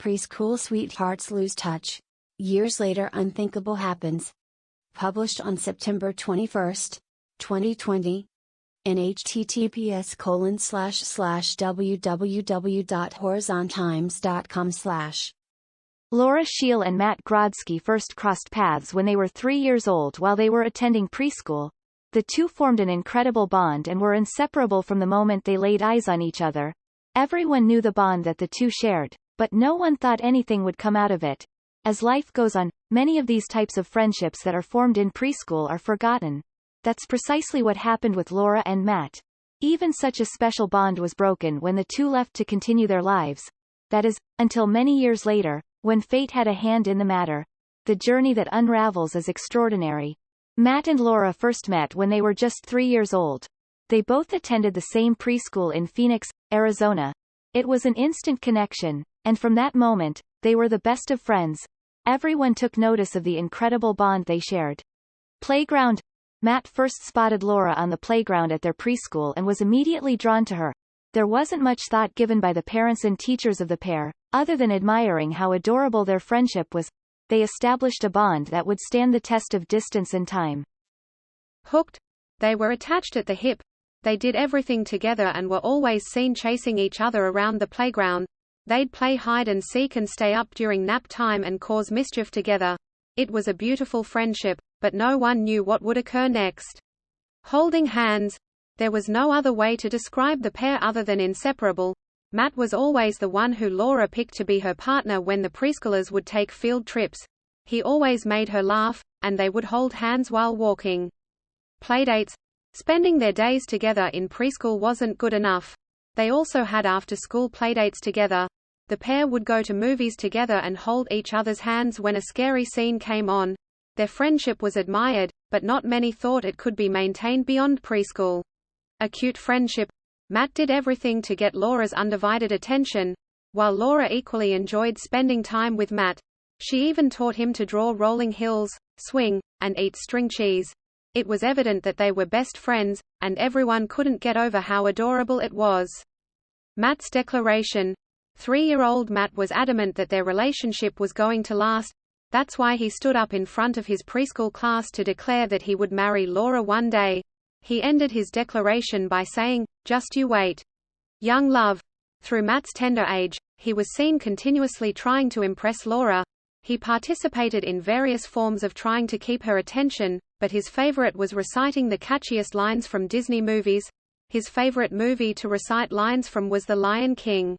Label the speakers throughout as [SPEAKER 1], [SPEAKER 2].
[SPEAKER 1] Preschool sweethearts lose touch. Years later unthinkable happens. Published on September 21, 2020. In https://www.horizontimes.com/.
[SPEAKER 2] Laura Scheel and Matt Grodsky first crossed paths when they were 3 years old while they were attending preschool. The two formed an incredible bond and were inseparable from the moment they laid eyes on each other. Everyone knew the bond that the two shared, but no one thought anything would come out of it. As life goes on, many of these types of friendships that are formed in preschool are forgotten. That's precisely what happened with Laura and Matt. Even such a special bond was broken when the two left to continue their lives. That is, until many years later, when fate had a hand in the matter. The journey that unravels is extraordinary. Matt and Laura first met when they were just 3 years old. They both attended the same preschool in Phoenix, Arizona. It was an instant connection, and from that moment, they were the best of friends. Everyone took notice of the incredible bond they shared. Playground. Matt first spotted Laura on the playground at their preschool and was immediately drawn to her. There wasn't much thought given by the parents and teachers of the pair, other than admiring how adorable their friendship was. They established a bond that would stand the test of distance and time.
[SPEAKER 3] Hooked. They were attached at the hip. They did everything together and were always seen chasing each other around the playground. They'd play hide and seek and stay up during nap time and cause mischief together. It was a beautiful friendship, but no one knew what would occur next. Holding hands. There was no other way to describe the pair other than inseparable. Matt was always the one who Laura picked to be her partner when the preschoolers would take field trips. He always made her laugh, and they would hold hands while walking. Playdates. Spending their days together in preschool wasn't good enough. They also had after-school playdates together. The pair would go to movies together and hold each other's hands when a scary scene came on. Their friendship was admired, but not many thought it could be maintained beyond preschool. Acute friendship. Matt did everything to get Laura's undivided attention, while Laura equally enjoyed spending time with Matt. She even taught him to draw rolling hills, swing, and eat string cheese. It was evident that they were best friends, and everyone couldn't get over how adorable it was. Matt's declaration. 3-year-old Matt was adamant that their relationship was going to last. That's why he stood up in front of his preschool class to declare that he would marry Laura one day. He ended his declaration by saying, "Just you wait." Young love. Through Matt's tender age, he was seen continuously trying to impress Laura. He participated in various forms of trying to keep her attention, but his favorite was reciting the catchiest lines from Disney movies. His favorite movie to recite lines from was The Lion King.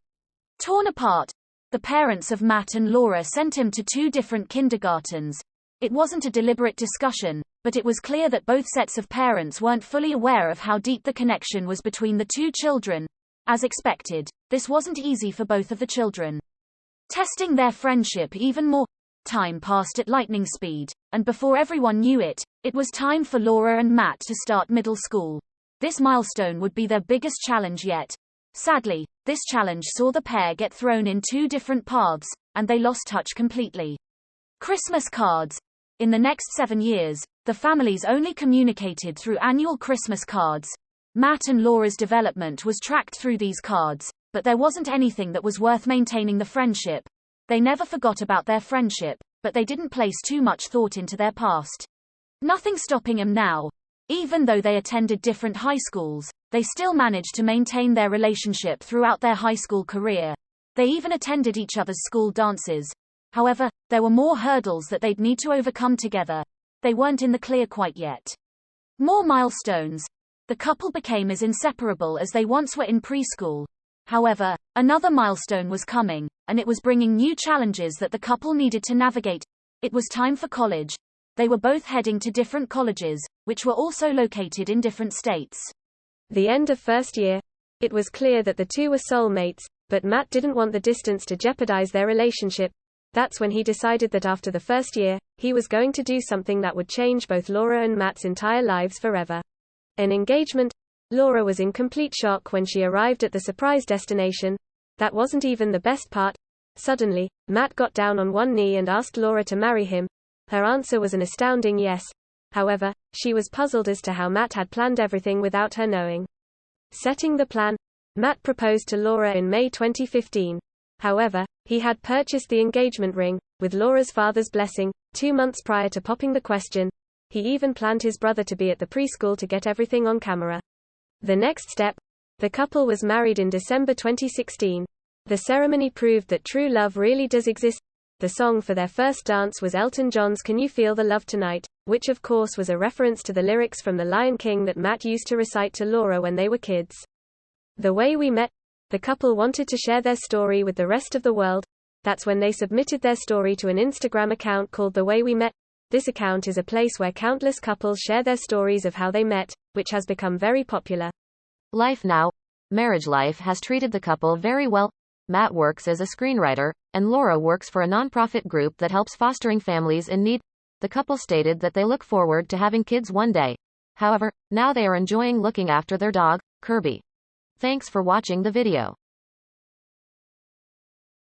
[SPEAKER 4] Torn apart. The parents of Matt and Laura sent him to 2 different kindergartens. It wasn't a deliberate discussion, but it was clear that both sets of parents weren't fully aware of how deep the connection was between the 2 children. As expected, this wasn't easy for both of the children. Testing their friendship even more. Time passed at lightning speed, and before everyone knew it, it was time for Laura and Matt to start middle school. This milestone would be their biggest challenge yet. Sadly, this challenge saw the pair get thrown in 2 different paths, and they lost touch completely. Christmas cards. In the next 7 years, the families only communicated through annual Christmas cards. Matt and Laura's development was tracked through these cards, but there wasn't anything that was worth maintaining the friendship. They never forgot about their friendship, but they didn't place too much thought into their past. Nothing stopping them now. Even though they attended different high schools, they still managed to maintain their relationship throughout their high school career. They even attended each other's school dances. However, there were more hurdles that they'd need to overcome together. They weren't in the clear quite yet. More milestones. The couple became as inseparable as they once were in preschool. However, another milestone was coming, and it was bringing new challenges that the couple needed to navigate. It was time for college. They were both heading to different colleges, which were also located in different states.
[SPEAKER 5] The end of first year. It was clear that the two were soulmates, but Matt didn't want the distance to jeopardize their relationship. That's when he decided that after the first year, he was going to do something that would change both Laura and Matt's entire lives forever. An engagement. Laura was in complete shock when she arrived at the surprise destination. That wasn't even the best part. Suddenly, Matt got down on one knee and asked Laura to marry him. Her answer was an astounding yes. However, she was puzzled as to how Matt had planned everything without her knowing. Setting the plan. Matt proposed to Laura in May 2015. However, he had purchased the engagement ring, with Laura's father's blessing, 2 months prior to popping the question. He even planned his brother to be at the preschool to get everything on camera. The next step. The couple was married in December 2016. The ceremony proved that true love really does exist. The song for their first dance was Elton John's Can You Feel the Love Tonight, which of course was a reference to the lyrics from The Lion King that Matt used to recite to Laura when they were kids. The way we met. The couple wanted to share their story with the rest of the world. That's when they submitted their story to an Instagram account called The Way We Met. This account is a place where countless couples share their stories of how they met, which has become very popular.
[SPEAKER 6] Life now. Marriage life has treated the couple very well. Matt works as a screenwriter, and Laura works for a nonprofit group that helps fostering families in need. The couple stated that they look forward to having kids one day. However, now they are enjoying looking after their dog, Kirby. Thanks for watching the video.